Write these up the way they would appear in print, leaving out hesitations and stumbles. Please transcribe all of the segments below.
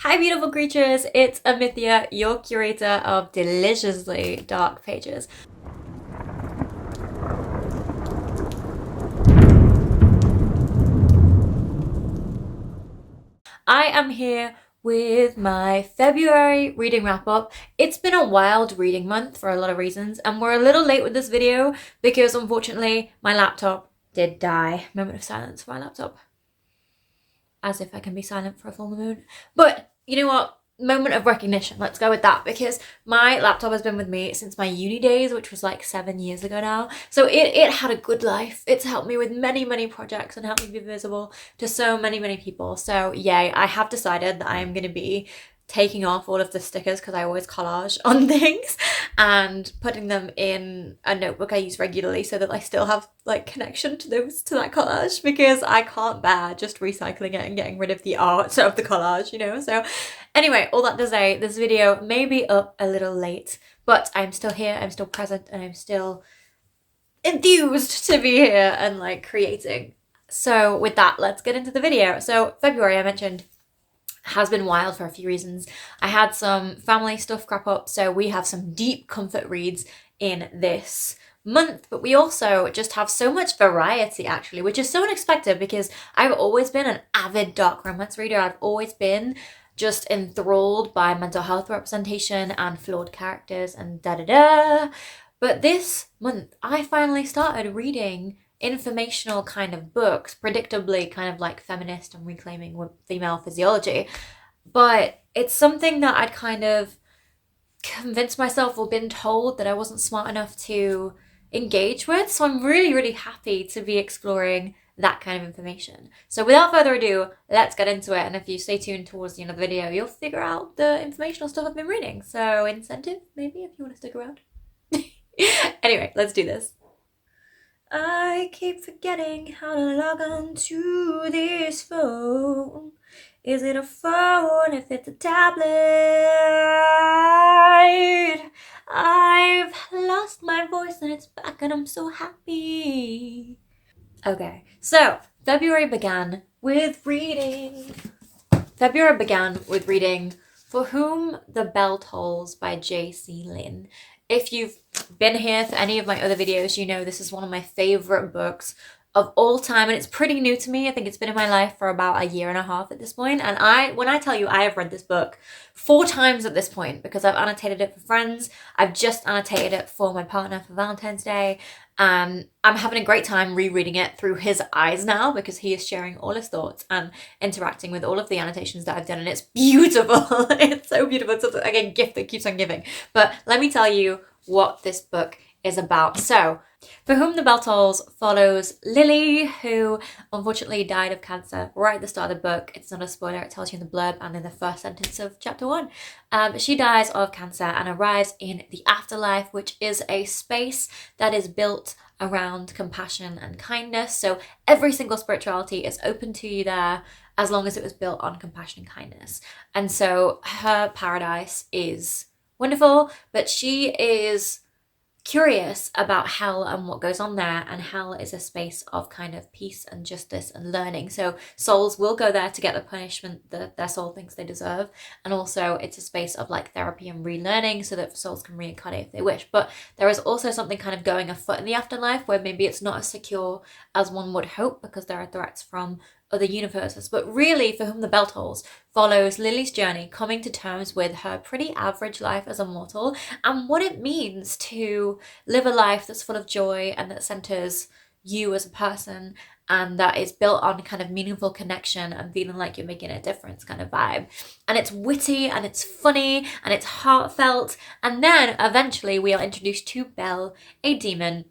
Hi beautiful creatures, it's Amithia, your curator of deliciously dark pages. I am here with my February reading wrap up. It's been a wild reading month for a lot of reasons, and we're a little late with this video because unfortunately my laptop did die. Moment of silence for my laptop. As if I can be silent for a full moon. But you know what? Moment of recognition. Let's go with that because my laptop has been with me since my uni days, which was like 7 years ago now. So it had a good life. It's helped me with many projects and helped me be visible to so many people. So yay, I have decided that I am going to be taking off all of the stickers because I always collage on things and putting them in a notebook I use regularly so that I still have like connection to that collage, because I can't bear just recycling it and getting rid of the art of the collage, you know. So anyway, all that to say, this video may be up a little late, but I'm still here, I'm still present, and I'm still enthused to be here and like creating. So with that, let's get into the video. So February, I mentioned, has been wild for a few reasons. I had some family stuff crop up, so we have some deep comfort reads in this month, but we also just have so much variety actually, which is so unexpected because I've always been an avid dark romance reader. I've always been just enthralled by mental health representation and flawed characters and da-da-da. But this month, I finally started reading informational kind of books, predictably kind of like feminist and reclaiming female physiology. But it's something that I'd kind of convinced myself or been told that I wasn't smart enough to engage with. So I'm really happy to be exploring that kind of information. So without further ado, let's get into it. And if you stay tuned towards the end of the video, you'll figure out the informational stuff I've been reading. So incentive, maybe, if you want to stick around. Anyway, let's do this. I keep forgetting how to log on to this phone. Is it a phone if it's a tablet? I've lost my voice and it's back and I'm so happy. Okay, so February began with reading For Whom the Bell Tolls by J.C. Lynn. If you've been here for any of my other videos, you know this is one of my favorite books of all time, and it's pretty new to me. I think it's been in my life for about a year and a half at this point. And when I tell you I have read this book 4 times at this point, because I've annotated it for friends, I've just annotated it for my partner for Valentine's Day. I'm having a great time rereading it through his eyes now because he is sharing all his thoughts and interacting with all of the annotations that I've done, and it's beautiful. It's so beautiful. It's like a gift that keeps on giving. But let me tell you what this book is about. So, For Whom the Bell Tolls follows Lily, who unfortunately died of cancer right at the start of the book. It's not a spoiler, it tells you in the blurb and in the first sentence of chapter 1. She dies of cancer and arrives in the afterlife, which is a space that is built around compassion and kindness. So every single spirituality is open to you there as long as it was built on compassion and kindness. And so her paradise is wonderful, but she is curious about hell and what goes on there, and hell is a space of kind of peace and justice and learning. So souls will go there to get the punishment that their soul thinks they deserve, and also it's a space of like therapy and relearning so that souls can reincarnate if they wish. But there is also something kind of going afoot in the afterlife where maybe it's not as secure as one would hope because there are threats from other universes. But really, For Whom the Bell Tolls follows Lily's journey coming to terms with her pretty average life as a mortal and what it means to live a life that's full of joy and that centers you as a person and that is built on kind of meaningful connection and feeling like you're making a difference kind of vibe. And it's witty and it's funny and it's heartfelt. And then eventually we are introduced to Bell, a demon,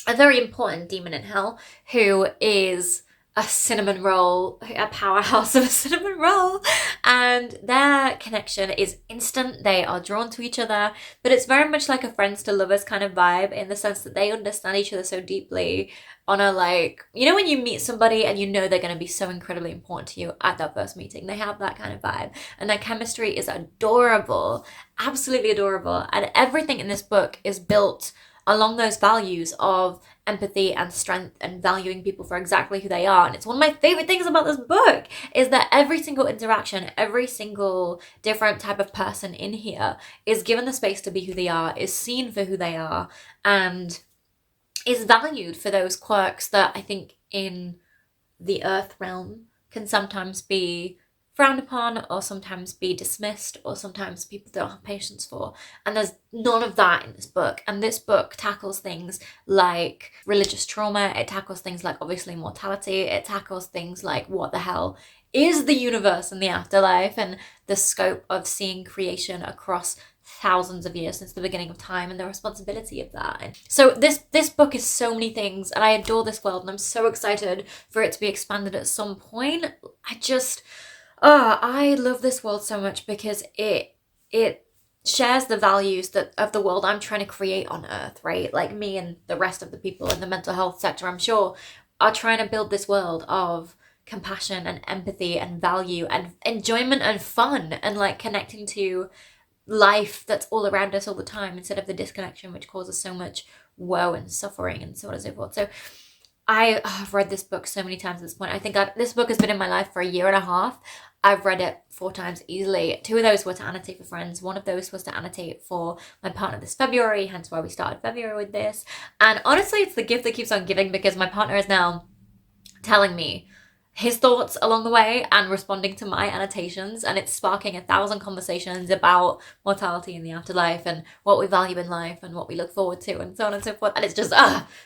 a very important demon in hell, who is a cinnamon roll, a powerhouse of a cinnamon roll, and their connection is instant. They are drawn to each other, but it's very much like a friends to lovers kind of vibe in the sense that they understand each other so deeply on a like, you know when you meet somebody and you know they're going to be so incredibly important to you at that first meeting, they have that kind of vibe, and their chemistry is adorable, absolutely adorable, and everything in this book is built along those values of empathy and strength and valuing people for exactly who they are. And it's one of my favorite things about this book is that every single interaction, every single different type of person in here is given the space to be who they are, is seen for who they are, and is valued for those quirks that I think in the earth realm can sometimes be frowned upon, or sometimes be dismissed, or sometimes people don't have patience for. And there's none of that in this book. And this book tackles things like religious trauma. It tackles things like, obviously, mortality. It tackles things like what the hell is the universe and the afterlife, and the scope of seeing creation across thousands of years since the beginning of time, and the responsibility of that. And so this book is so many things, and I adore this world, and I'm so excited for it to be expanded at some point. I love this world so much because it shares the values of the world I'm trying to create on Earth, right? Like me and the rest of the people in the mental health sector, I'm sure, are trying to build this world of compassion and empathy and value and enjoyment and fun, and like connecting to life that's all around us all the time, instead of the disconnection which causes so much woe and suffering and so on and so forth. So I've read this book so many times at this point. I think this book has been in my life for a year and a half. I've read it 4 times easily. 2 of those were to annotate for friends. 1 of those was to annotate for my partner this February, hence why we started February with this. And honestly, it's the gift that keeps on giving, because my partner is now telling me his thoughts along the way and responding to my annotations, and it's sparking 1,000 conversations about mortality and the afterlife and what we value in life and what we look forward to and so on and so forth. And it's just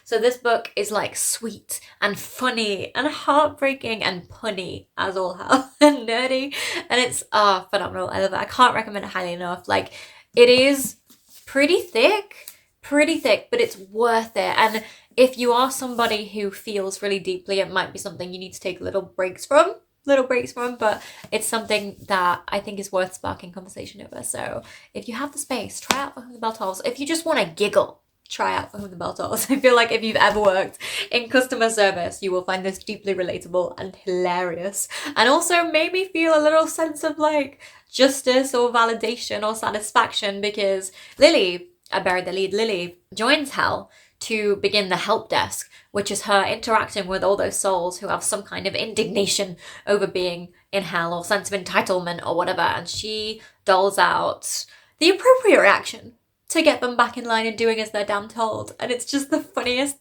so this book is like sweet and funny and heartbreaking and punny as all hell and nerdy, and it's phenomenal. I love it. I can't recommend it highly enough. Like, it is pretty thick, but it's worth it. And if you are somebody who feels really deeply, it might be something you need to take little breaks from, but it's something that I think is worth sparking conversation over. So if you have the space, try out For Whom the Bell Tolls. If you just want to giggle, try out For Whom the Bell Tolls. I feel like if you've ever worked in customer service, you will find this deeply relatable and hilarious, and also maybe feel a little sense of like justice or validation or satisfaction, because Lily, I buried the lead, Lily joins Hell to begin the help desk, which is her interacting with all those souls who have some kind of indignation over being in hell or sense of entitlement or whatever, and she doles out the appropriate reaction to get them back in line and doing as they're damn told. And it's just the funniest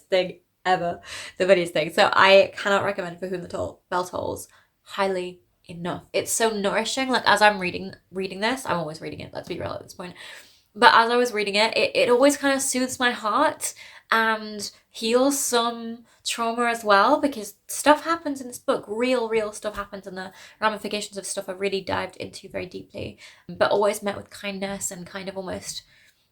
thing ever. The funniest thing. So I cannot recommend For Whom the Bell Tolls highly enough. It's so nourishing. Like, as I'm reading this, I'm always reading it, let's be real at this point. But as I was reading it, it always kind of soothes my heart and heals some trauma as well, because stuff happens in this book. Real stuff happens, and the ramifications of stuff are really dived into very deeply, but always met with kindness and kind of almost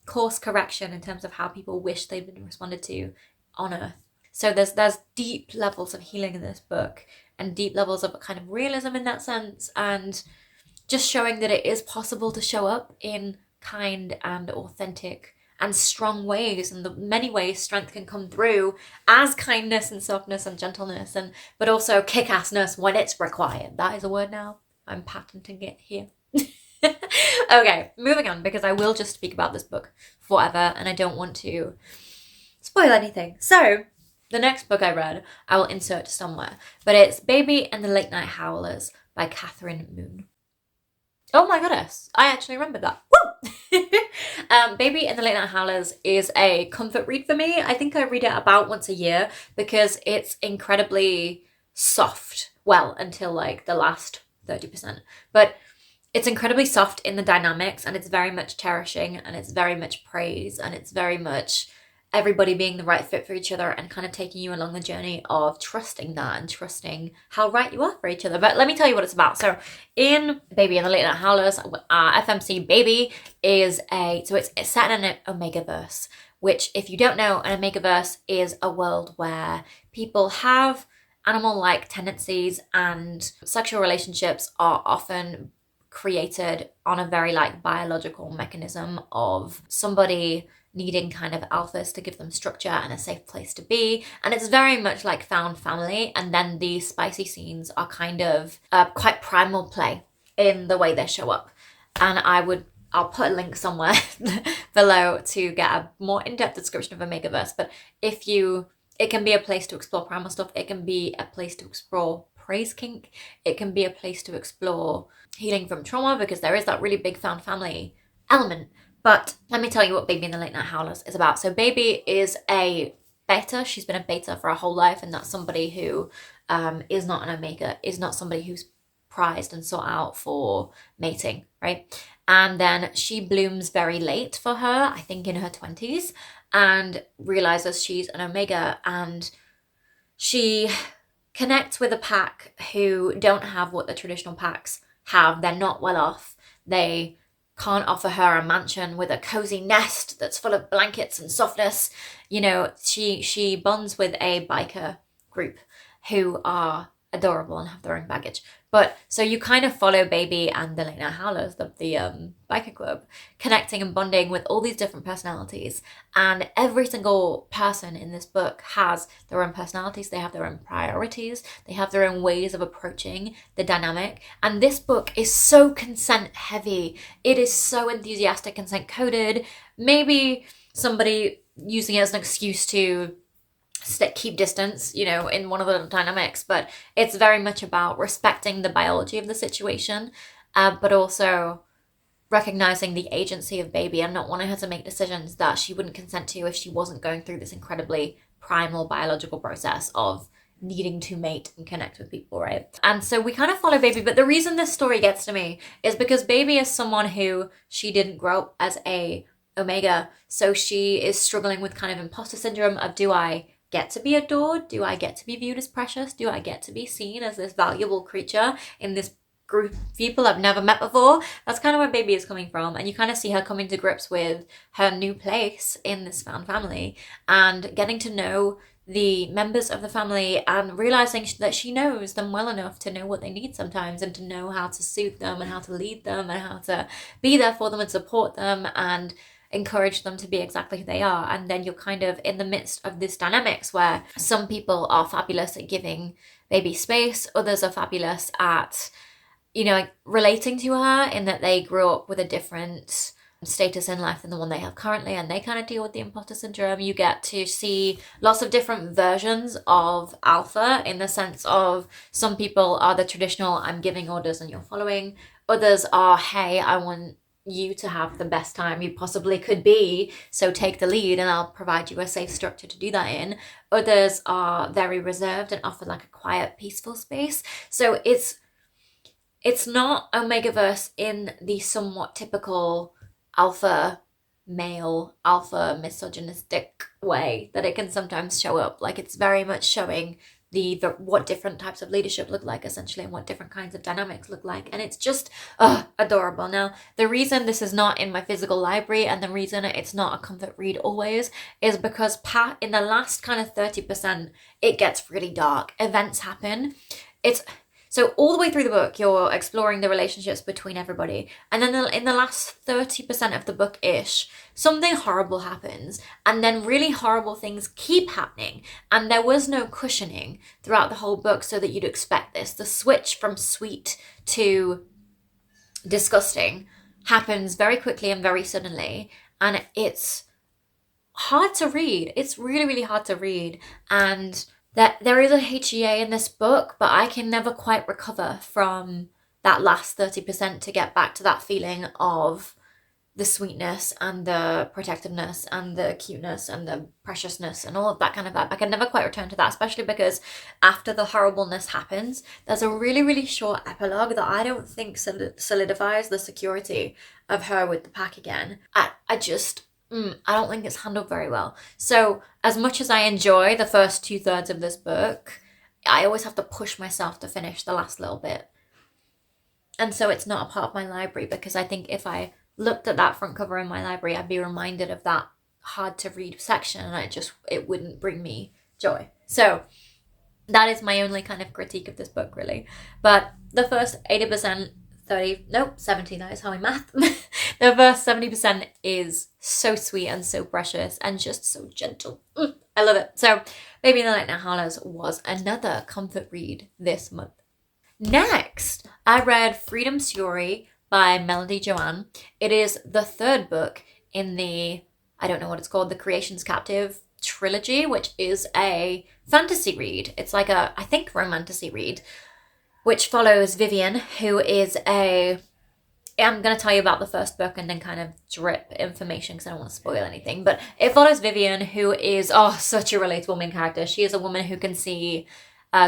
course correction in terms of how people wish they'd been responded to on Earth. So there's deep levels of healing in this book, and deep levels of kind of realism in that sense, and just showing that it is possible to show up in kind and authentic and strong ways, and the many ways strength can come through as kindness and softness and gentleness, but also kick-assness when it's required. That is a word now. I'm patenting it here. Okay, moving on, because I will just speak about this book forever and I don't want to spoil anything. So the next book I read, I will insert somewhere, but it's Baby and the Late Night Howlers by Catherine Moon. Oh my goodness, I actually remembered that. Woo! Baby and the Late Night Howlers is a comfort read for me. I think I read it about once a year because it's incredibly soft. Well, until like the last 30%. But it's incredibly soft in the dynamics, and it's very much cherishing, and it's very much praise, and it's very much everybody being the right fit for each other and kind of taking you along the journey of trusting that and trusting how right you are for each other. But let me tell you what it's about. So in Baby and the Late Night Howlers, FMC Baby is it's set in an Omegaverse, which, if you don't know, an Omegaverse is a world where people have animal-like tendencies, and sexual relationships are often created on a very like biological mechanism of somebody needing kind of alphas to give them structure and a safe place to be. And it's very much like found family. And then the spicy scenes are kind of quite primal play in the way they show up. And I'll put a link somewhere below to get a more in-depth description of Omegaverse. But it can be a place to explore primal stuff. It can be a place to explore praise kink. It can be a place to explore healing from trauma, because there is that really big found family element. But let me tell you what Baby and the Late Night Howlers is about. So Baby is a beta. She's been a beta for her whole life, and that's somebody who is not an omega, is not somebody who's prized and sought out for mating, right? And then she blooms very late for her, I think in her 20s, and realizes she's an omega, and she connects with a pack who don't have what the traditional packs have. They're not well off. They can't offer her a mansion with a cozy nest that's full of blankets and softness. You know, she bonds with a biker group who are adorable and have their own baggage. But so you kind of follow Baby and the Late Night Howlers, the biker club, connecting and bonding with all these different personalities. And every single person in this book has their own personalities. They have their own priorities. They have their own ways of approaching the dynamic. And this book is so consent heavy. It is so enthusiastic, consent coded. Maybe somebody using it as an excuse to keep distance, you know, in one of the dynamics, but it's very much about respecting the biology of the situation, but also recognizing the agency of Baby and not wanting her to make decisions that she wouldn't consent to if she wasn't going through this incredibly primal biological process of needing to mate and connect with people, right? And so we kind of follow Baby, but the reason this story gets to me is because Baby is someone who, she didn't grow up as a omega, so she is struggling with kind of imposter syndrome of, do I get to be adored? Do I get to be viewed as precious? Do I get to be seen as this valuable creature in this group of people I've never met before? That's kind of where Baby is coming from. And you kind of see her coming to grips with her new place in this found family and getting to know the members of the family and realizing that she knows them well enough to know what they need sometimes, and to know how to soothe them and how to lead them and how to be there for them and support them and encourage them to be exactly who they are. And then you're kind of in the midst of this dynamics where some people are fabulous at giving Baby space, others are fabulous at, you know, relating to her in that they grew up with a different status in life than the one they have currently, and they kind of deal with the imposter syndrome. You get to see lots of different versions of alpha, in the sense of some people are the traditional, I'm giving orders and you're following. Others are, hey, I want you to have the best time you possibly could be, so take the lead and I'll provide you a safe structure to do that in. Others are very reserved and offer like a quiet, peaceful space. So it's not Omegaverse in the somewhat typical alpha male, alpha misogynistic way that it can sometimes show up. Like, it's very much showing the what different types of leadership look like, essentially, and what different kinds of dynamics look like. And it's just adorable. Now, the reason this is not in my physical library and the reason it's not a comfort read always is because in the last kind of 30%, it gets really dark. Events happen. So all the way through the book, you're exploring the relationships between everybody. And then in the last 30% of the book-ish, something horrible happens. And then really horrible things keep happening. And there was no cushioning throughout the whole book so that you'd expect this. The switch from sweet to disgusting happens very quickly and very suddenly. And it's hard to read. It's really, really hard to read. And that there is a HEA in this book, but I can never quite recover from that last 30% to get back to that feeling of the sweetness and the protectiveness and the cuteness and the preciousness and all of that kind of vibe. I can never quite return to that, especially because after the horribleness happens, there's a really, really short epilogue that I don't think solidifies the security of her with the pack again. I don't think it's handled very well. So as much as I enjoy the first 2/3 of this book, I always have to push myself to finish the last little bit. And so it's not a part of my library, because I think if I looked at that front cover in my library, I'd be reminded of that hard to read section, and it wouldn't bring me joy. So that is my only kind of critique of this book, really. But the first 70, that is how I math. The first 70% is so sweet and so precious and just so gentle. I love it. So Baby and the Late Night Howlers was another comfort read this month. Next, I read Freedom's Fury by Melody Joanne. It is the third book in the, I don't know what it's called, the Creation's Captive trilogy, which is a fantasy read. It's like a, I think, romantasy read, which follows Vivian, who is a, I'm going to tell you about the first book and then kind of drip information because I don't want to spoil anything. But it follows Vivian, who is, oh, such a relatable main character. She is a woman who can see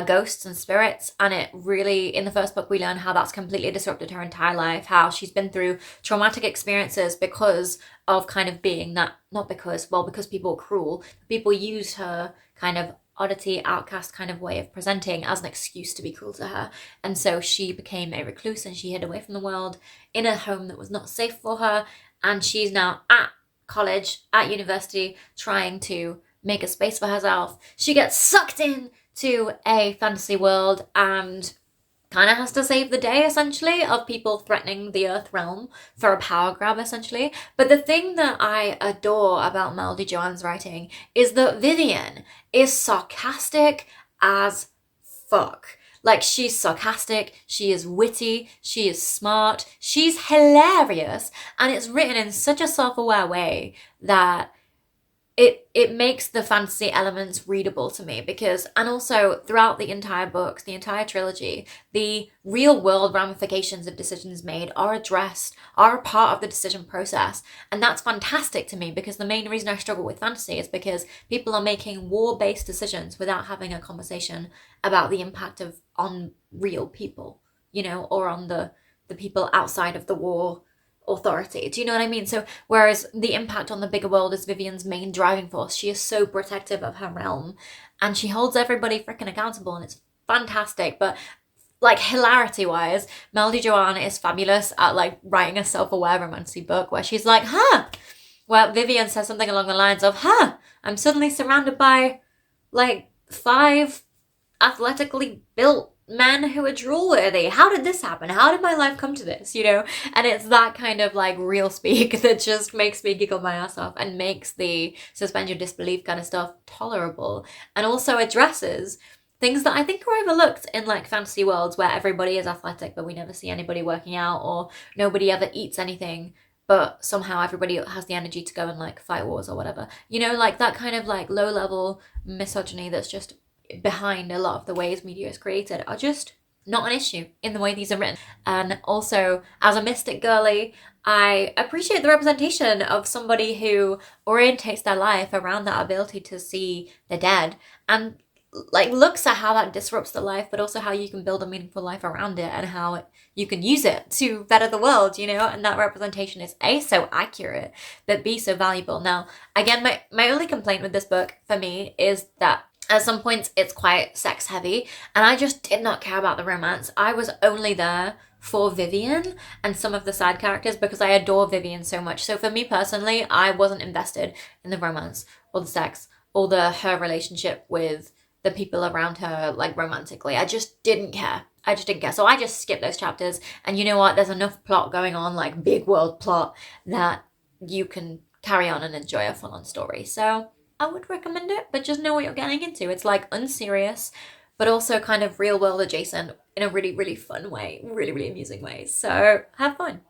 ghosts and spirits. And it really, in the first book, we learn how that's completely disrupted her entire life, how she's been through traumatic experiences because of kind of being that, not because, well, because people are cruel. People used her kind of oddity, outcast kind of way of presenting as an excuse to be cruel to her. And so she became a recluse and she hid away from the world in a home that was not safe for her. And she's now at college, at university, trying to make a space for herself. She gets sucked in to a fantasy world and kind of has to save the day, essentially, of people threatening the Earth realm for a power grab, essentially. But the thing that I adore about Melody Joanne's writing is that Vivian is sarcastic as fuck. Like, she's sarcastic, she is witty, she is smart, she's hilarious, and it's written in such a self-aware way that it makes the fantasy elements readable to me because, and also throughout the entire books, the entire trilogy, the real world ramifications of decisions made are addressed, are a part of the decision process. And that's fantastic to me because the main reason I struggle with fantasy is because people are making war-based decisions without having a conversation about the impact of on real people, you know, or on the people outside of the war authority. Do you know what I mean? So whereas the impact on the bigger world is Vivian's main driving force, she is so protective of her realm and she holds everybody freaking accountable, and it's fantastic. But like, hilarity wise, Melody Joanne is fabulous at like writing a self-aware romantic book where she's like, well, Vivian says something along the lines of, I'm suddenly surrounded by like 5 athletically built men who are drool worthy. How did this happen? How did my life come to this? You know? And it's that kind of like real speak that just makes me giggle my ass off and makes the suspend your disbelief kind of stuff tolerable, and also addresses things that I think are overlooked in like fantasy worlds where everybody is athletic but we never see anybody working out, or nobody ever eats anything but somehow everybody has the energy to go and like fight wars or whatever. You know, like that kind of like low level misogyny that's just behind a lot of the ways media is created are just not an issue in the way these are written. And also, as a mystic girly, I appreciate the representation of somebody who orientates their life around that ability to see the dead and like looks at how that disrupts the life, but also how you can build a meaningful life around it and how you can use it to better the world, you know. And that representation is A, so accurate, but B, so valuable. Now, again, my only complaint with this book for me is that at some points it's quite sex heavy and I just did not care about the romance. I was only there for Vivian and some of the side characters because I adore Vivian so much. So for me personally, I wasn't invested in the romance or the sex or her relationship with the people around her, like romantically. I just didn't care. So I just skipped those chapters. And you know what? There's enough plot going on, like big world plot, that you can carry on and enjoy a full-on story. So I would recommend it, but just know what you're getting into. It's like unserious, but also kind of real world adjacent in a really, really fun way, really, really amusing way. So have fun.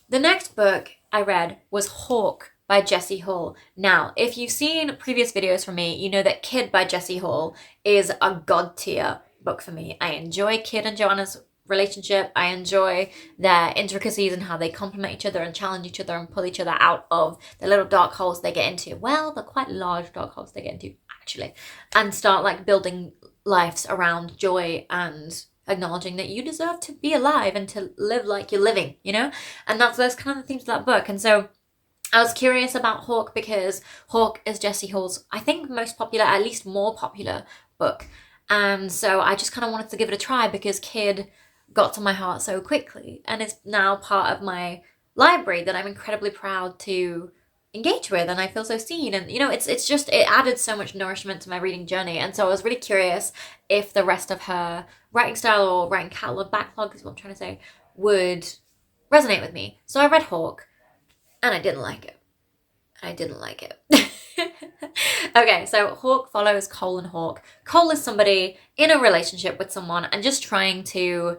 The next book I read was Hawk by Jessie Hall. Now, if you've seen previous videos from me, you know that Kid by Jessie Hall is a god tier book for me. I enjoy Kid and Joanna's relationship. I enjoy their intricacies and how they complement each other and challenge each other and pull each other out of the little dark holes they get into. Well, the quite large dark holes they get into, actually. And start like building lives around joy and acknowledging that you deserve to be alive and to live like you're living, you know? And that's kind of the themes of that book. And so I was curious about Hawk because Hawk is Jessie Hall's, I think, most popular, at least more popular book. And so I just kind of wanted to give it a try because Kid got to my heart so quickly and it's now part of my library that I'm incredibly proud to engage with, and I feel so seen. And you know, it added so much nourishment to my reading journey. And so I was really curious if the rest of her writing style or writing catalog backlog is what I'm trying to say would resonate with me. So I read Hawk and I didn't like it. Okay, so Hawk follows Cole and Hawk. Cole is somebody in a relationship with someone and just trying to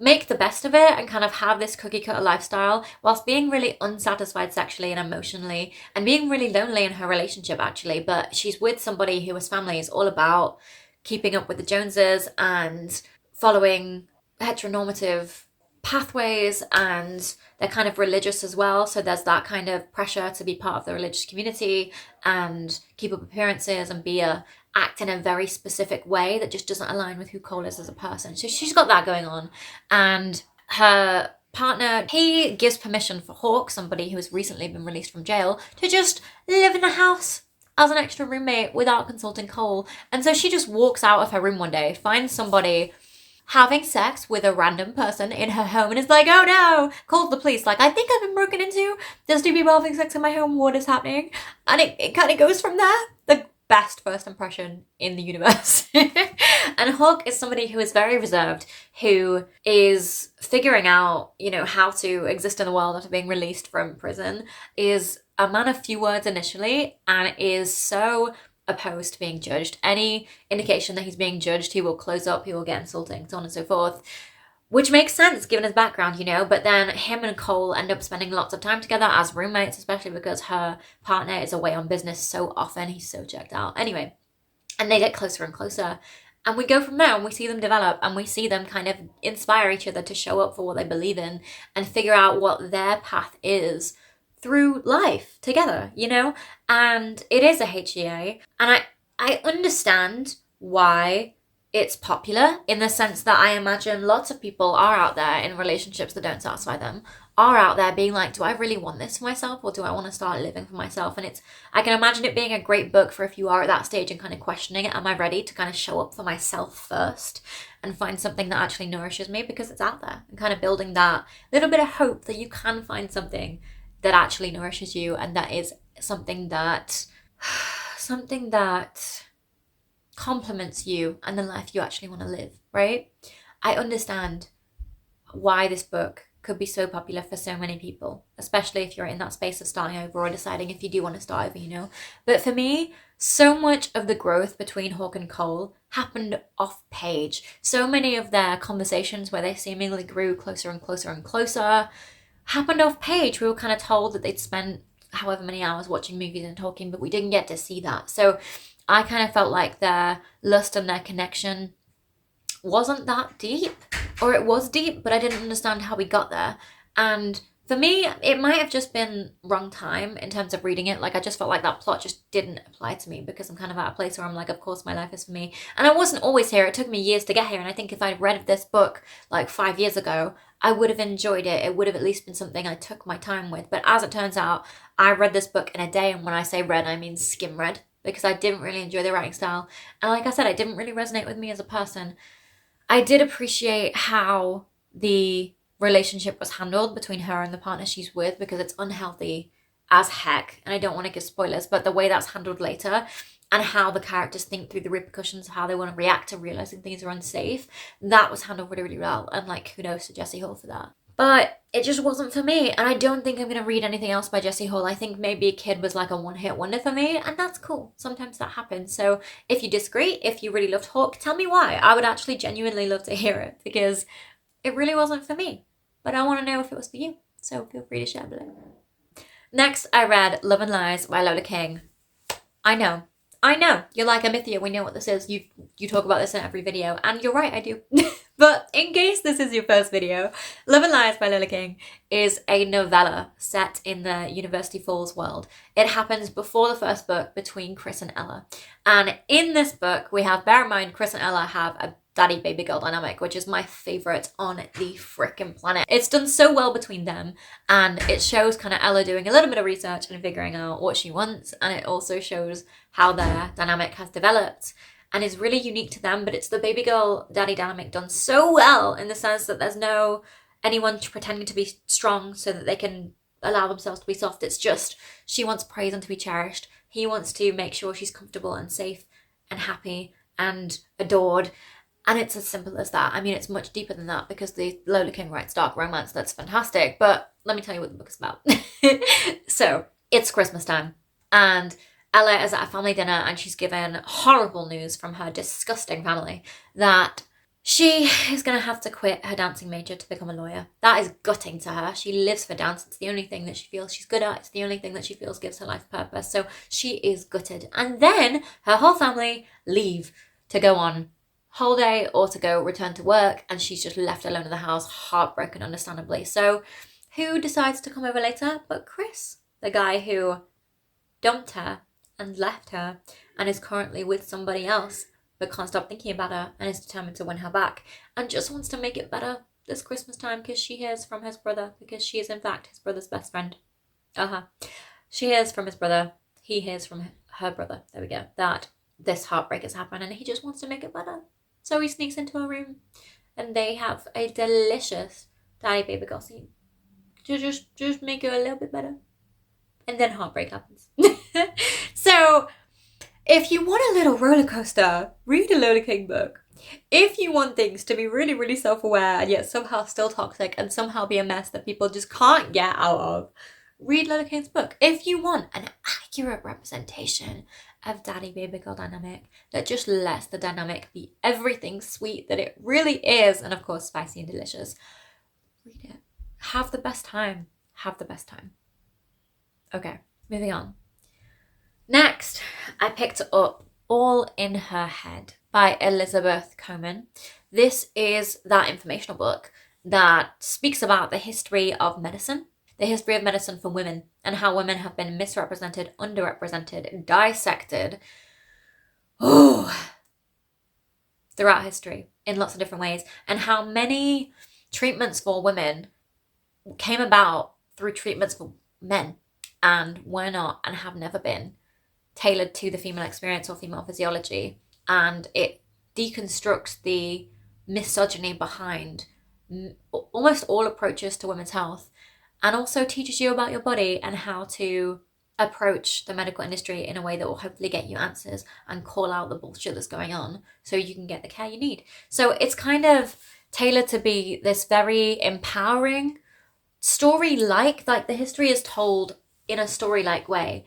make the best of it and kind of have this cookie cutter lifestyle whilst being really unsatisfied sexually and emotionally and being really lonely in her relationship actually. But she's with somebody who his family is all about keeping up with the Joneses and following heteronormative pathways, and they're kind of religious as well, so there's that kind of pressure to be part of the religious community and keep up appearances and act in a very specific way that just doesn't align with who Cole is as a person. So she's got that going on. And her partner, he gives permission for Hawk, somebody who has recently been released from jail, to just live in the house as an extra roommate without consulting Cole. And so she just walks out of her room one day, finds somebody having sex with a random person in her home, and is like, oh no, calls the police, like, I think I've been broken into, there's two people having sex in my home, what is happening? And it kind of goes from there. The best first impression in the universe. And Hawk is somebody who is very reserved, who is figuring out, you know, how to exist in the world after being released from prison, is a man of few words initially, and is so opposed to being judged. Any indication that he's being judged, he will close up, he will get insulting, so on and so forth. Which makes sense given his background, you know, but then him and Cole end up spending lots of time together as roommates, especially because her partner is away on business so often. He's so checked out. Anyway, and they get closer and closer. And we go from there and we see them develop and we see them kind of inspire each other to show up for what they believe in and figure out what their path is through life together, you know? And it is a HEA. And I understand why it's popular, in the sense that I imagine lots of people are out there in relationships that don't satisfy them, are out there being like, do I really want this for myself, or do I want to start living for myself? And I can imagine it being a great book for if you are at that stage and kind of questioning, am I ready to kind of show up for myself first and find something that actually nourishes me, because it's out there, and kind of building that little bit of hope that you can find something that actually nourishes you, and that is something that complements you and the life you actually want to live, right? I understand why this book could be so popular for so many people, especially if you're in that space of starting over or deciding if you do want to start over, you know. But for me, so much of the growth between Hawk and Cole happened off page. So many of their conversations where they seemingly grew closer and closer and closer happened off page. We were kind of told that they'd spent however many hours watching movies and talking, but we didn't get to see that. So I kind of felt like their lust and their connection wasn't that deep, or it was deep, but I didn't understand how we got there. And for me, it might have just been wrong time in terms of reading it. Like, I just felt like that plot just didn't apply to me, because I'm kind of at a place where I'm like, of course my life is for me. And I wasn't always here. It took me years to get here. And I think if I'd read this book like 5 years ago, I would have enjoyed it. It would have at least been something I took my time with. But as it turns out, I read this book in a day. And when I say read, I mean skim read, because I didn't really enjoy the writing style. And like I said, it didn't really resonate with me as a person. I did appreciate how the relationship was handled between her and the partner she's with, because it's unhealthy as heck. And I don't want to give spoilers, but the way that's handled later, and how the characters think through the repercussions of how they want to react to realizing things are unsafe, that was handled really, really well. And like, kudos to Jessie Hall for that. But it just wasn't for me. And I don't think I'm going to read anything else by Jessie Hall. I think maybe Kid was like a one-hit wonder for me, and that's cool. Sometimes that happens. So if you disagree, if you really loved Hawk, tell me why. I would actually genuinely love to hear it, because it really wasn't for me. But I want to know if it was for you. So feel free to share below. Next, I read Love and Lies by Lola King. I know. You're like, Amithia, we know what this is. You talk about this in every video. And you're right, I do. But in case this is your first video, Love and Lies by Lola King is a novella set in the University Falls world. It happens before the first book between Chris and Ella. And in this book, we have, bear in mind, Chris and Ella have a daddy-baby girl dynamic, which is my favourite on the frickin' planet. It's done so well between them, and it shows kind of Ella doing a little bit of research and figuring out what she wants, and it also shows how their dynamic has developed and is really unique to them. But it's the baby girl daddy dynamic done so well, in the sense that there's no anyone pretending to be strong so that they can allow themselves to be soft. It's just, she wants praise and to be cherished. He wants to make sure she's comfortable and safe and happy and adored. And it's as simple as that. I mean, it's much deeper than that, because the Lola King writes dark romance that's fantastic. But let me tell you what the book is about. So, it's Christmas time, and Ella is at a family dinner, and she's given horrible news from her disgusting family that She is going to have to quit her dancing major to become a lawyer. That is gutting to her. She lives for dance. It's the only thing that she feels she's good at. It's the only thing that she feels gives her life purpose. So she is gutted. And then her whole family leave to go on holiday or to go return to work. And she's just left alone in the house, heartbroken, understandably. So who decides to come over later but Chris, the guy who dumped her and left her and is currently with somebody else, but can't stop thinking about her and is determined to win her back and just wants to make it better this Christmas time because she hears from his brother, because she is in fact his brother's best friend. She hears from his brother, he hears from her brother, there we go, that this heartbreak has happened and he just wants to make it better. So he sneaks into her room and they have a delicious daddy baby girl scene to just make it a little bit better. And then heartbreak happens. So if you want a little roller coaster, read a Lola King book. If you want things to be really, really self-aware and yet somehow still toxic and somehow be a mess that people just can't get out of, read Lola King's book. If you want an accurate representation of daddy baby girl dynamic that just lets the dynamic be everything sweet that it really is, and of course spicy and delicious, read it. Have the best time. Have the best time. Okay, moving on. Next, I picked up All in Her Head by Elizabeth Coman. This is that informational book that speaks about the history of medicine, the history of medicine for women, and how women have been misrepresented, underrepresented, dissected throughout history in lots of different ways, and how many treatments for women came about through treatments for men and were not and have never been tailored to the female experience or female physiology, and it deconstructs the misogyny behind almost all approaches to women's health, and also teaches you about your body and how to approach the medical industry in a way that will hopefully get you answers and call out the bullshit that's going on so you can get the care you need. So it's kind of tailored to be this very empowering story, like the history is told in a story-like way,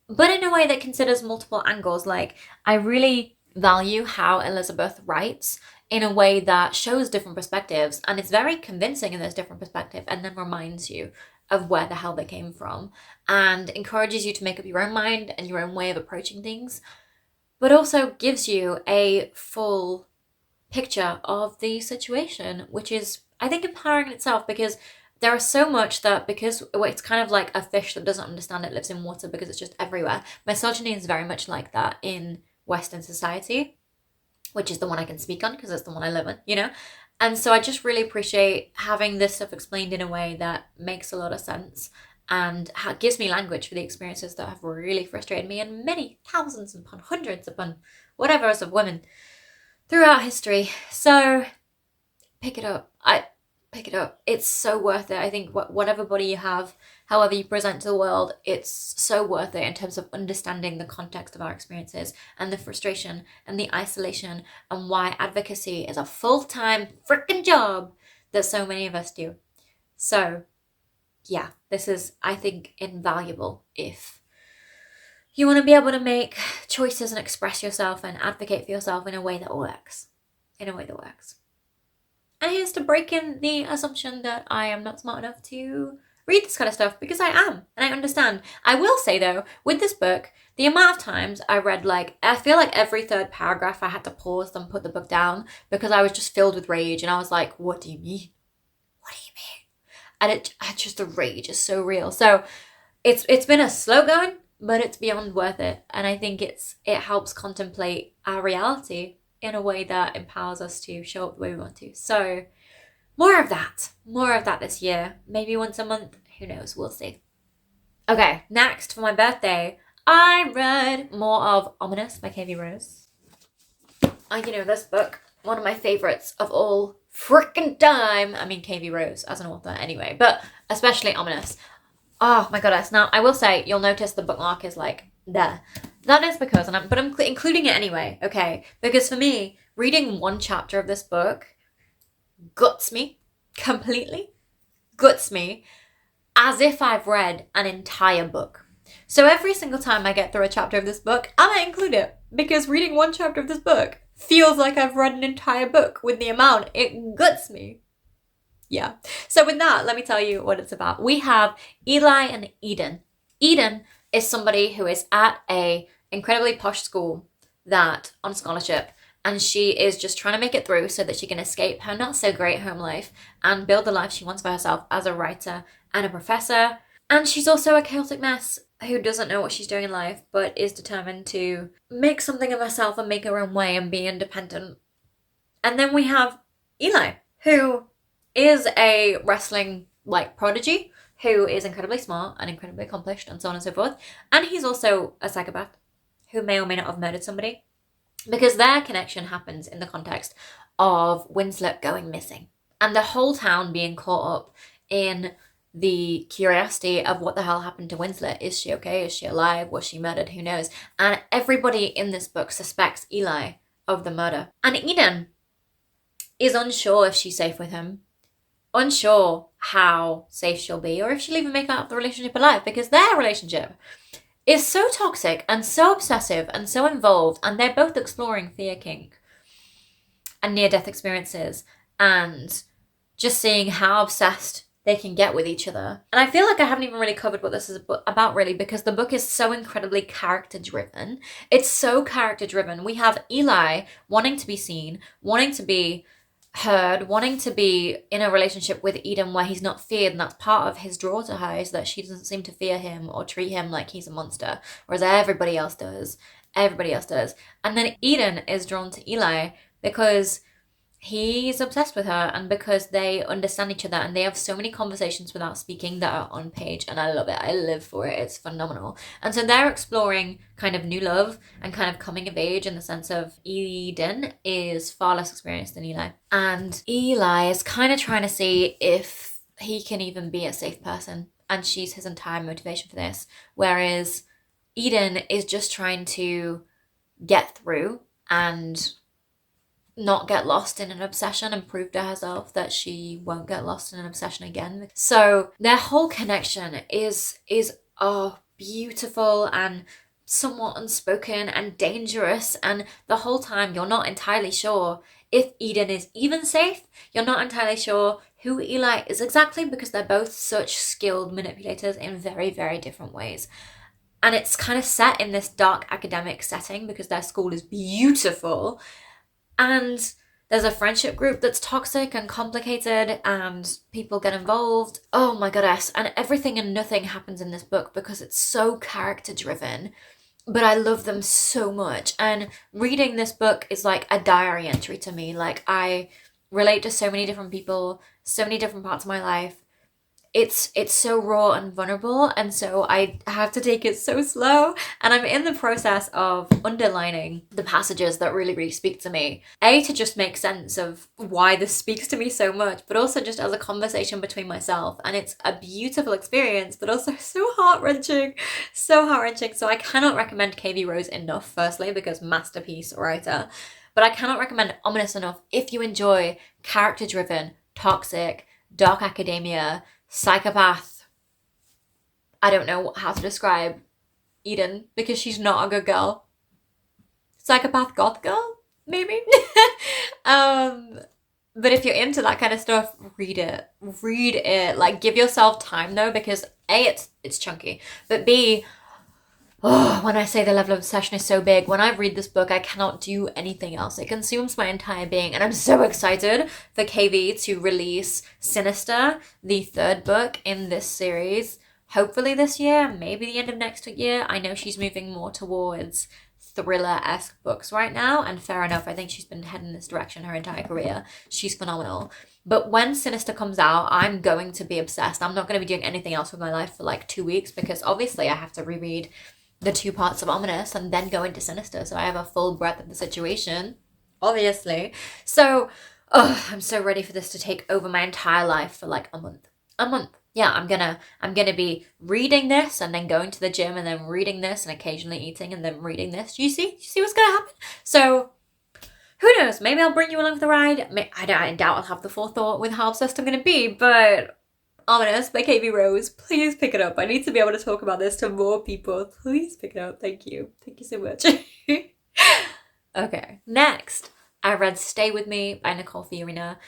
but in a way that considers multiple angles. Like, I really value how Elizabeth writes in a way that shows different perspectives and is very convincing in those different perspectives, and then reminds you of where the hell they came from and encourages you to make up your own mind and your own way of approaching things, but also gives you a full picture of the situation, which is, I think, empowering in itself, because there is so much that, because it's kind of like a fish that doesn't understand it lives in water because it's just everywhere. Misogyny is very much like that in Western society, which is the one I can speak on because it's the one I live in, you know? And so I just really appreciate having this stuff explained in a way that makes a lot of sense and gives me language for the experiences that have really frustrated me and many thousands upon hundreds upon whatever else of women throughout history. So pick it up. Pick it up. It's so worth it. I think whatever body you have, however you present to the world, it's so worth it in terms of understanding the context of our experiences and the frustration and the isolation and why advocacy is a full-time freaking job that so many of us do. So yeah, this is, I think, invaluable if you want to be able to make choices and express yourself and advocate for yourself in a way that works. And here's to breaking the assumption that I am not smart enough to read this kind of stuff, because I am, and I understand. I will say though, with this book, the amount of times I read, I feel like every third paragraph I had to pause and put the book down because I was just filled with rage, and I was like, what do you mean? What do you mean? And just the rage is so real. So it's been a slow going, but it's beyond worth it. And I think it helps contemplate our reality in a way that empowers us to show up the way we want to. So more of that this year, maybe once a month, who knows, we'll see. Okay, next for my birthday, I read more of Ominous by K.V. Rose. This book, one of my favorites of all freaking time. I mean, K.V. Rose as an author anyway, but especially Ominous. Oh my goodness. Now, I will say, you'll notice the bookmark is there. That is because, I'm including it anyway, okay? Because for me, reading one chapter of this book guts me completely, as if I've read an entire book. So every single time I get through a chapter of this book, I might include it, because reading one chapter of this book feels like I've read an entire book with the amount. It guts me. Yeah. So with that, let me tell you what it's about. We have Eli and Eden. Eden is somebody who is at a incredibly posh school that on scholarship, and she is just trying to make it through so that she can escape her not so great home life and build the life she wants for herself as a writer and a professor. And she's also a chaotic mess who doesn't know what she's doing in life, but is determined to make something of herself and make her own way and be independent. And then we have Eli, who is a wrestling prodigy, who is incredibly smart and incredibly accomplished and so on and so forth. And he's also a psychopath who may or may not have murdered somebody, because their connection happens in the context of Winslet going missing and the whole town being caught up in the curiosity of what the hell happened to Winslet. Is she okay? Is she alive? Was she murdered? Who knows? And everybody in this book suspects Eli of the murder. And Eden is unsure if she's safe with him, unsure how safe she'll be, or if she'll even make out the relationship alive, because their relationship is so toxic and so obsessive and so involved, and they're both exploring fear kink and near-death experiences and just seeing how obsessed they can get with each other. And I feel like I haven't even really covered what this is about really, because the book is so incredibly character-driven. It's so character-driven. We have Eli wanting to be seen, wanting to be heard, wanting to be in a relationship with Eden where he's not feared, and that's part of his draw to her, is that she doesn't seem to fear him or treat him like he's a monster, whereas everybody else does. And then Eden is drawn to Eli because he's obsessed with her and because they understand each other and they have so many conversations without speaking that are on page, and I love it. I live for it. It's phenomenal. And so they're exploring kind of new love and kind of coming of age, in the sense of Eden is far less experienced than Eli. And Eli is kind of trying to see if he can even be a safe person, and she's his entire motivation for this. Whereas Eden is just trying to get through and not get lost in an obsession and prove to herself that she won't get lost in an obsession again. So their whole connection is beautiful and somewhat unspoken and dangerous, and the whole time you're not entirely sure if Eden is even safe. You're not entirely sure who Eli is exactly, because they're both such skilled manipulators in very, very different ways. And it's kind of set in this dark academic setting because their school is beautiful. And there's a friendship group that's toxic and complicated and people get involved. Oh my goodness. And everything and nothing happens in this book because it's so character driven. But I love them so much. And reading this book is like a diary entry to me. Like, I relate to so many different people, so many different parts of my life. It's so raw and vulnerable, and so I have to take it so slow, and I'm in the process of underlining the passages that really, really speak to me. To just make sense of why this speaks to me so much, but also just as a conversation between myself, and it's a beautiful experience, but also so heart-wrenching. So I cannot recommend KV Rose enough, firstly, because masterpiece writer, but I cannot recommend Ominous enough if you enjoy character-driven, toxic, dark academia, psychopath. I don't know how to describe Eden because she's not a good girl. Psychopath goth girl, maybe. But if you're into that kind of stuff, read it. Like, give yourself time though, because A, it's chunky, but B, when I say the level of obsession is so big, when I read this book, I cannot do anything else. It consumes my entire being. And I'm so excited for KV to release Sinister, the third book in this series. Hopefully this year, maybe the end of next year. I know she's moving more towards thriller-esque books right now. And fair enough, I think she's been heading in this direction her entire career. She's phenomenal. But when Sinister comes out, I'm going to be obsessed. I'm not going to be doing anything else with my life for like 2 weeks because obviously I have to reread the 2 parts of Ominous and then go into Sinister, so I have a full breadth of the situation, obviously. So, I'm so ready for this to take over my entire life for like a month. Yeah, I'm gonna be reading this and then going to the gym and then reading this and occasionally eating and then reading this. Do you see what's gonna happen? So, who knows? Maybe I'll bring you along for the ride. I doubt I'll have the forethought with how obsessed I'm gonna be, but Ominous by KV Rose. Please pick it up. I need to be able to talk about this to more people. Please pick it up. Thank you. Thank you so much. Okay, next, I read Stay With Me by Nicole Fiorina.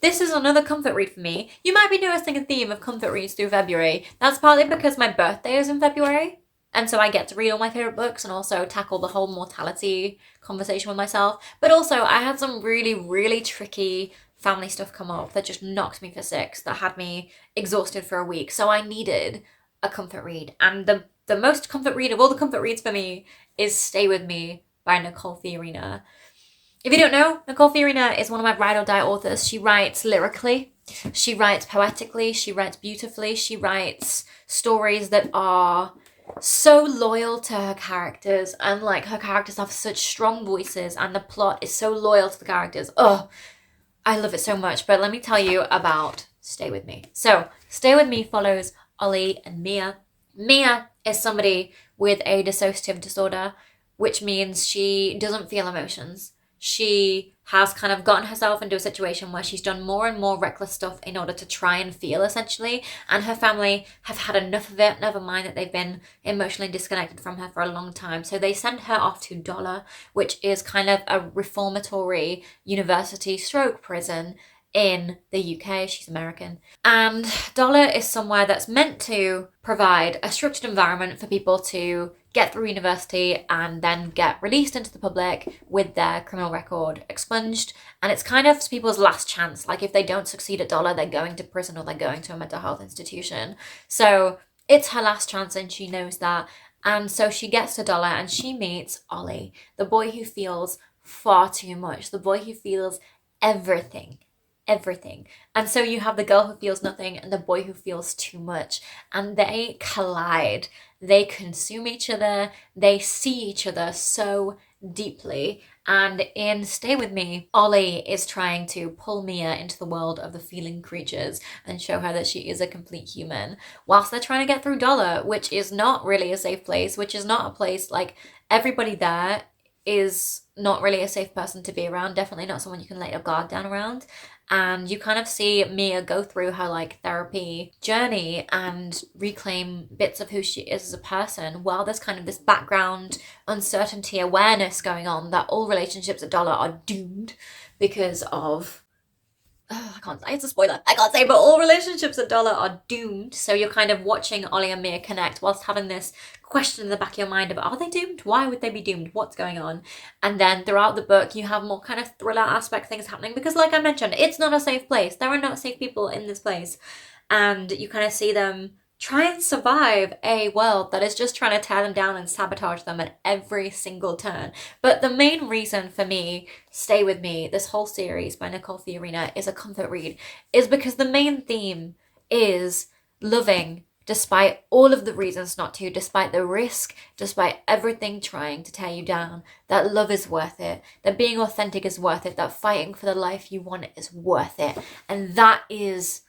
This is another comfort read for me. You might be noticing a theme of comfort reads through February. That's partly because my birthday is in February, and so I get to read all my favourite books and also tackle the whole mortality conversation with myself. But also, I had some really, really tricky family stuff come up that just knocked me for six, that had me exhausted for a week. So I needed a comfort read. And the most comfort read of all the comfort reads for me is Stay With Me by Nicole Fiorina. If you don't know, Nicole Fiorina is one of my ride or die authors. She writes lyrically, she writes poetically, she writes beautifully, she writes stories that are so loyal to her characters, and like her characters have such strong voices and the plot is so loyal to the characters. Oh, I love it so much. But let me tell you about Stay With Me. So Stay With Me follows Ollie and Mia. Mia is somebody with a dissociative disorder, which means she doesn't feel emotions. She has kind of gotten herself into a situation where she's done more and more reckless stuff in order to try and feel, essentially, and her family have had enough of it, never mind that they've been emotionally disconnected from her for a long time. So they send her off to Dollar, which is kind of a reformatory university stroke prison in the UK. She's American. And Dollar is somewhere that's meant to provide a structured environment for people to get through university and then get released into the public with their criminal record expunged. And it's kind of people's last chance. Like if they don't succeed at Dollar, they're going to prison or they're going to a mental health institution. So it's her last chance and she knows that. And so she gets to Dollar and she meets Ollie, the boy who feels far too much, the boy who feels everything. And so you have the girl who feels nothing and the boy who feels too much, and they collide, they consume each other, they see each other so deeply. And in Stay With Me, Ollie is trying to pull Mia into the world of the feeling creatures and show her that she is a complete human, whilst they're trying to get through Dollar, which is not really a safe place, which is not a place, like, everybody there is not really a safe person to be around, definitely not someone you can let your guard down around. And you kind of see Mia go through her like therapy journey and reclaim bits of who she is as a person, while there's kind of this background uncertainty awareness going on that all relationships at Dollar are doomed because of I can't say, it's a spoiler. I can't say, but all relationships at Dollar are doomed. So you're kind of watching Ollie and Mia connect whilst having this question in the back of your mind about, are they doomed? Why would they be doomed? What's going on? And then throughout the book, you have more kind of thriller aspect things happening because, like I mentioned, it's not a safe place. There are not safe people in this place. And you kind of see them try and survive a world that is just trying to tear them down and sabotage them at every single turn. But the main reason for me, Stay With Me, this whole series by Nicole Fiorina, is a comfort read, is because the main theme is loving despite all of the reasons not to, despite the risk, despite everything trying to tear you down, that love is worth it, that being authentic is worth it, that fighting for the life you want is worth it. And that is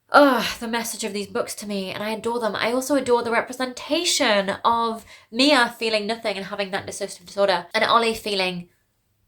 the message of these books to me, and I adore them. I also adore the representation of Mia feeling nothing and having that dissociative disorder, and Ollie feeling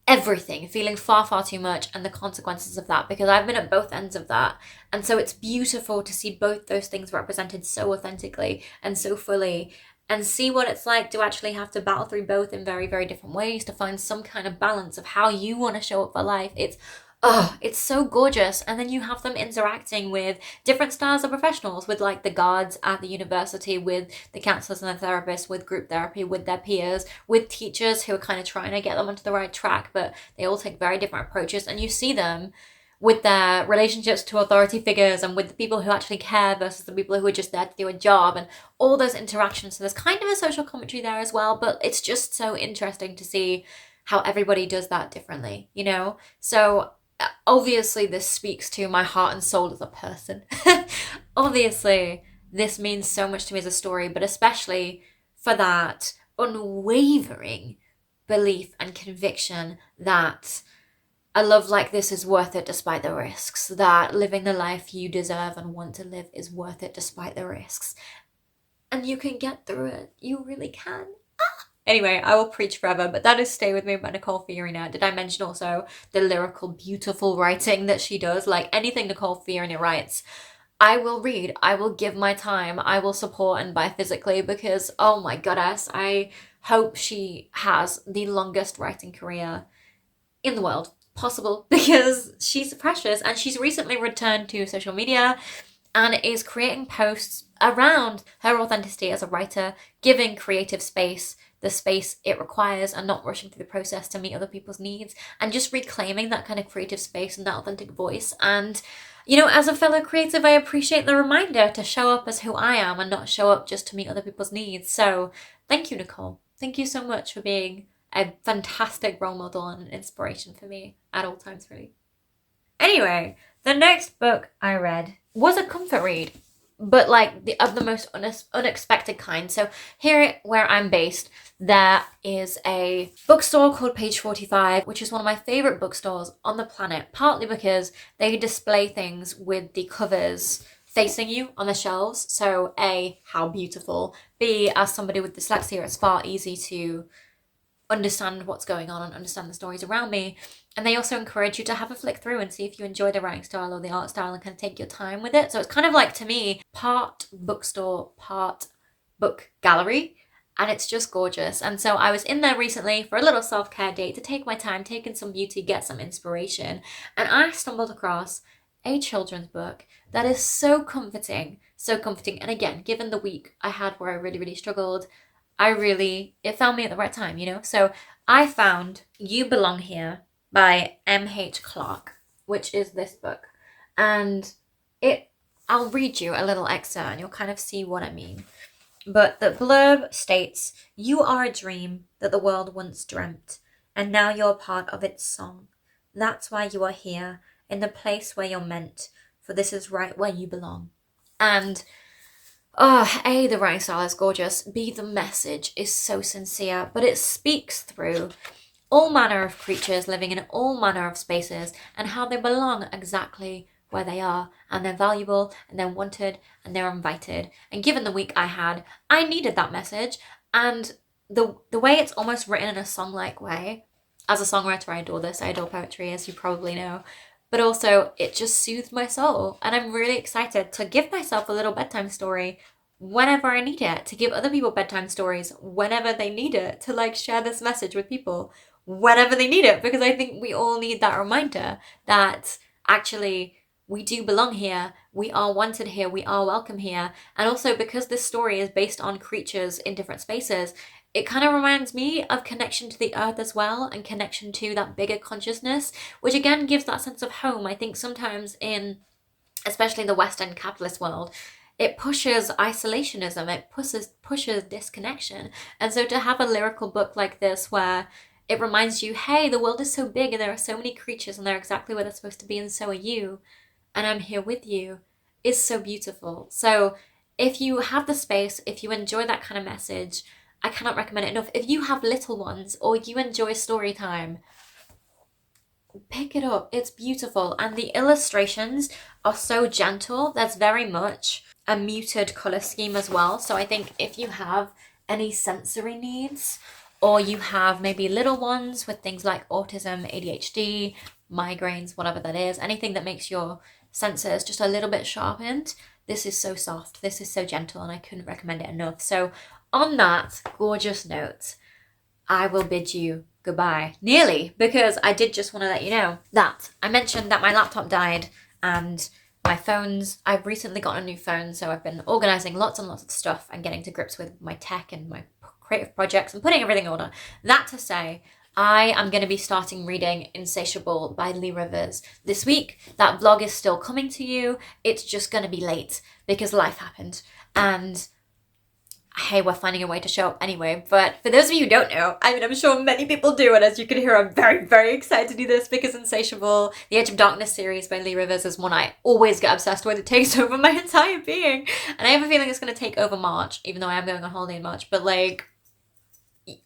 everything, feeling far, far too much, and the consequences of that, because I've been at both ends of that. And so it's beautiful to see both those things represented so authentically and so fully, and see what it's like to actually have to battle through both in very, very different ways to find some kind of balance of how you want to show up for life. It's so gorgeous. And then you have them interacting with different styles of professionals, with like the guards at the university, with the counselors and the therapists, with group therapy, with their peers, with teachers who are kind of trying to get them onto the right track, but they all take very different approaches. And you see them with their relationships to authority figures and with the people who actually care versus the people who are just there to do a job, and all those interactions. So there's kind of a social commentary there as well, but it's just so interesting to see how everybody does that differently, you know? So obviously this speaks to my heart and soul as a person. Obviously this means so much to me as a story, but especially for that unwavering belief and conviction that a love like this is worth it despite the risks, that living the life you deserve and want to live is worth it despite the risks. And you can get through it. You really can. Anyway, I will preach forever, but that is Stay With Me by Nicole Fiorina. Did I mention also the lyrical, beautiful writing that she does? Like, anything Nicole Fiorina writes, I will read, I will give my time, I will support and buy physically because, oh my goddess, I hope she has the longest writing career in the world possible because she's precious, and she's recently returned to social media and is creating posts around her authenticity as a writer, giving creative space the space it requires and not rushing through the process to meet other people's needs, and just reclaiming that kind of creative space and that authentic voice. And you know, as a fellow creative, I appreciate the reminder to show up as who I am and not show up just to meet other people's needs. So thank you, Nicole. Thank you so much for being a fantastic role model and an inspiration for me at all times, really. Anyway, the next book I read was a comfort read, but like of the most unexpected kind. So here where I'm based, there is a bookstore called Page 45, which is one of my favorite bookstores on the planet, partly because they display things with the covers facing you on the shelves. So A, how beautiful. B, as somebody with dyslexia, it's far easy to understand what's going on and understand the stories around me. And they also encourage you to have a flick through and see if you enjoy the writing style or the art style and kind of take your time with it. So it's kind of like, to me, part bookstore, part book gallery, and it's just gorgeous. And so I was in there recently for a little self-care date to take my time, take in some beauty, get some inspiration, and I stumbled across a children's book that is so comforting, so comforting. And again, given the week I had where I really struggled, it found me at the right time, you know? So I found You Belong Here by M.H. Clark, which is this book. And I'll read you a little excerpt and you'll kind of see what I mean. But the blurb states, "You are a dream that the world once dreamt, and now you're part of its song. That's why you are here, in the place where you're meant, for this is right where you belong." And A, the writing style is gorgeous. B, the message is so sincere, but it speaks through all manner of creatures living in all manner of spaces and how they belong exactly where they are, and they're valuable and they're wanted and they're invited. And given the week I had, I needed that message. And the way it's almost written in a song-like way, as a songwriter, I adore this. I adore poetry, as you probably know. But also, it just soothed my soul. And I'm really excited to give myself a little bedtime story whenever I need it, to give other people bedtime stories whenever they need it, to like share this message with people whenever they need it, because I think we all need that reminder that actually we do belong here, we are wanted here, we are welcome here. And also, because this story is based on creatures in different spaces, it kind of reminds me of connection to the earth as well, and connection to that bigger consciousness, which again gives that sense of home. I think sometimes especially the Western capitalist world, it pushes isolationism, it pushes disconnection. And so to have a lyrical book like this where it reminds you, hey, the world is so big and there are so many creatures and they're exactly where they're supposed to be and so are you, and I'm here with you, is so beautiful. So if you have the space, if you enjoy that kind of message, I cannot recommend it enough. If you have little ones or you enjoy story time, pick it up. It's beautiful. And the illustrations are so gentle. There's very much a muted color scheme as well. So I think if you have any sensory needs, or you have maybe little ones with things like autism, ADHD, migraines, whatever that is, anything that makes your senses just a little bit sharpened, this is so soft, this is so gentle, and I couldn't recommend it enough. So on that gorgeous note, I will bid you goodbye. Nearly, because I did just want to let you know that I mentioned that my laptop died and my phones, I've recently got a new phone, so I've been organising lots and lots of stuff and getting to grips with my tech and my creative projects and putting everything in order. That to say, I am going to be starting reading Insatiable by Leigh this week. That vlog is still coming to you. It's just going to be late because life happened. And hey, we're finding a way to show up anyway. But for those of you who don't know, I mean, I'm sure many people do, and as you can hear, I'm very excited to do this because Insatiable, the Edge of Darkness series by Leigh is one I always get obsessed with. It takes over my entire being. And I have a feeling it's going to take over March, even though I am going on holiday in March. But like,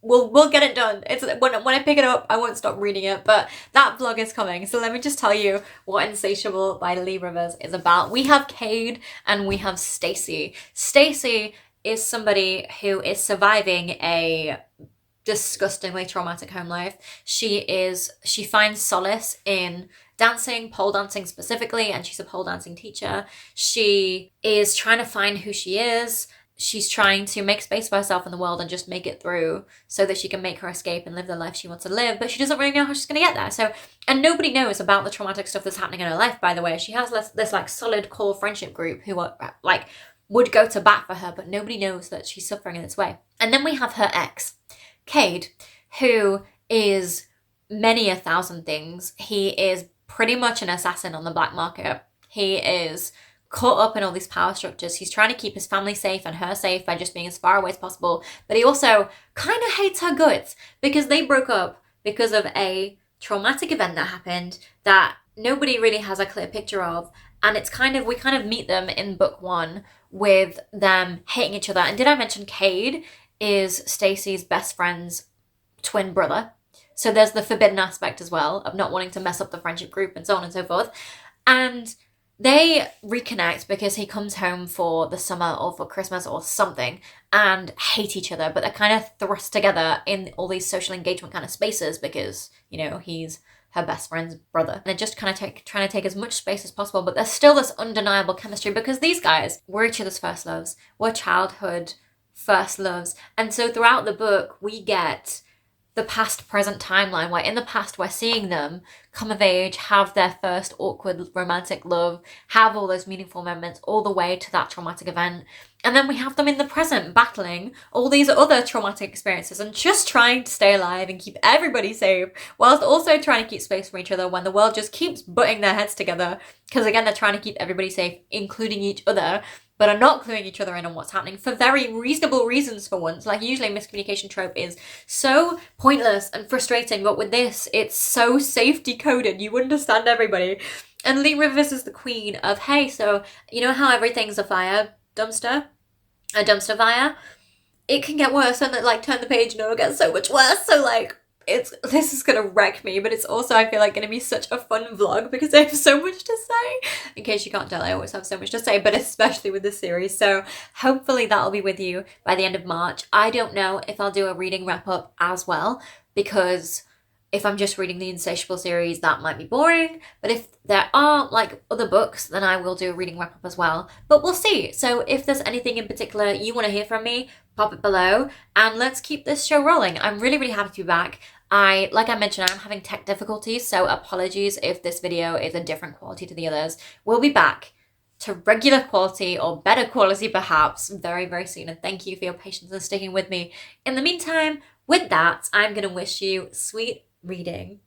we'll get it done. It's when I pick it up, I won't stop reading it, but that vlog is coming. So let me just tell you what Insatiable by Leigh is about. We have Cade and we have Stacy. Stacy is somebody who is surviving a disgustingly traumatic home life. She finds solace in dancing, pole dancing specifically, and she's a pole dancing teacher. She is trying to find who she is. She's trying to make space for herself in the world and just make it through so that she can make her escape and live the life she wants to live, but she doesn't really know how she's going to get there. So, and nobody knows about the traumatic stuff that's happening in her life, by the way. She has this like solid core friendship group who are like would go to bat for her, but nobody knows that she's suffering in this way. And then we have her ex, Cade, who is many a thousand things. He is pretty much an assassin on the black market. He is caught up in all these power structures. He's trying to keep his family safe and her safe by just being as far away as possible. But he also kind of hates her guts because they broke up because of a traumatic event that happened that nobody really has a clear picture of. And it's we kind of meet them in book 1 with them hating each other. And did I mention Cade is Stacy's best friend's twin brother? So there's the forbidden aspect as well of not wanting to mess up the friendship group and so on and so forth. And they reconnect because he comes home for the summer or for Christmas or something and hate each other, but they're kind of thrust together in all these social engagement kind of spaces because, you know, he's her best friend's brother. And they're just kind of trying to take as much space as possible, but there's still this undeniable chemistry because these guys were each other's first loves, were childhood first loves. And so throughout the book, we get the past present timeline where in the past we're seeing them come of age, have their first awkward romantic love, have all those meaningful moments all the way to that traumatic event. And then we have them in the present battling all these other traumatic experiences and just trying to stay alive and keep everybody safe whilst also trying to keep space for each other when the world just keeps butting their heads together because again they're trying to keep everybody safe, including each other, but are not cluing each other in on what's happening for very reasonable reasons for once. Like usually miscommunication trope is so pointless and frustrating, but with this, it's so safety coded. You understand everybody. And Leigh Rivers is the queen of, hey, so you know how everything's a dumpster fire? It can get worse and then like turn the page and it'll get so much worse. So like, this is gonna wreck me, but it's also I feel like gonna be such a fun vlog because I have so much to say. In case you can't tell, I always have so much to say, but especially with this series. So hopefully that'll be with you by the end of March. I don't know if I'll do a reading wrap up as well because if I'm just reading the Insatiable series, that might be boring. But if there are like other books, then I will do a reading wrap up as well. But we'll see. So if there's anything in particular you want to hear from me, pop it below and let's keep this show rolling. I'm really, really happy to be back. Like I mentioned, I'm having tech difficulties, so apologies if this video is a different quality to the others. We'll be back to regular quality or better quality perhaps very, very soon. And thank you for your patience and sticking with me. In the meantime, with that, I'm going to wish you sweet reading.